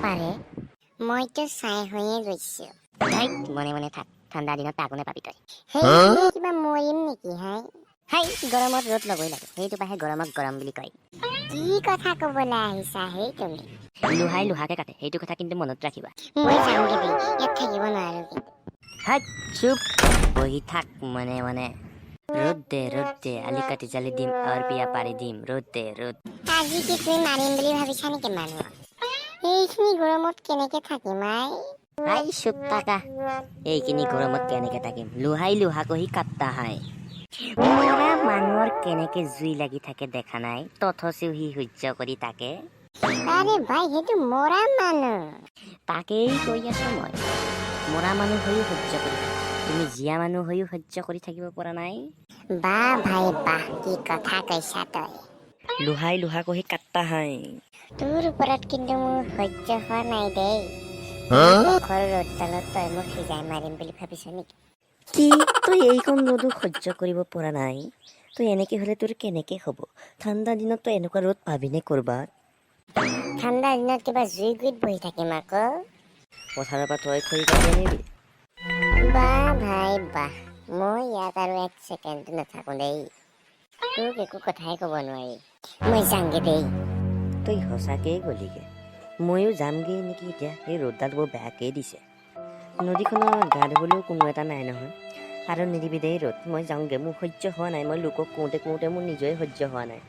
পাৰে মইতো চাই হৈয়ে গৈছো ধৈত মনে মনে থাক ঠাণ্ডা দিনত তাকো নেপাবি তই সেই কিবা মৰিম নেকি হাই গৰমত ৰ'দ ল'বই লাগে সেইটো পাহে গৰমক গৰম বুলি কয় কি কথা ক'বলৈ আহিছা হেই তুমি লোহাই লোহাকে কাটে সেইটো কথা কিন্তু মনত ৰাখিবা মই যামগে দেই ইয়াত থাকিব নোৱাৰো কিন্তু হাই চুপ বহি থাক মনে মনে ৰোদ দে আলি কাটি জালি দিম আৰ পিয়া পাৰি দিম ৰ'দ দে ৰ'দ আজি কি তুমি মাৰিম বুলি ভাবিছা নেকি মানুহ এইখিনি গৰমত কেনেকে থাকিম আই চুপ থাকা এইখিনি গৰমত কেনেকে থাকিম লোহাই লোহাকহি কাটতা হয় মৰা মানুহৰ কেনেকে জুই লাগি থাকে দেখা নাই তথচিও সি সহ্য কৰি থাকে আৰে ভাই সেইটো মৰা মানুহ তাকেই কৈ আছো মই মৰা মানুহ হৈও সহ্য কৰি তুমি জীয়া মানুহ হৈও সহ্য কৰি থাকিব পৰা নাই বাহ ভাই বাহ কি কথা কৈছা তই লোহাই লোহাকহি কাটতা হয় তোৰ ওপৰত কিন্তু মোৰ সহ্য হোৱা নাই দেই ঘৰ ৰ'দডালত তই মোক সিজাই মাৰিম বুলি ভাবিছ নেকি কি তই এইকণ ৰ'দো সহ্য কৰিব পৰা নাই তই এনেকে হলে তোৰ কেনেকে হ'ব ঠাণ্ডা দিনত তই এনেকুৱা ৰ'দ পাবিনে কৰবাত ঠাণ্ডা দিনত কিবা জুই গুৰিত বহি থাকিম আকৌ পথাৰৰ পৰা তই খৰি কাটি আনিবি বাহ ভাই বাহ মই ইয়াত আৰু এক ছেকেণ্ডো নাথাকো দেই তোক একো কথাই ক'ব নোৱাৰি মই যামগে দেই তই সঁচাকেই গলিগে ময়ো যামগে নেকি এতিয়া এই ৰ'দডাল বৰ বেয়াকেই দিছে নদীখনত গা ধুবলৈও কোনো এটা নাই নহয় আৰু নিদিবি দেই ৰ'দ মই যাওঁগে মোৰ সহ্য হোৱা নাই মই লোকক কওঁতে মোৰ নিজৰে সহ্য হোৱা নাই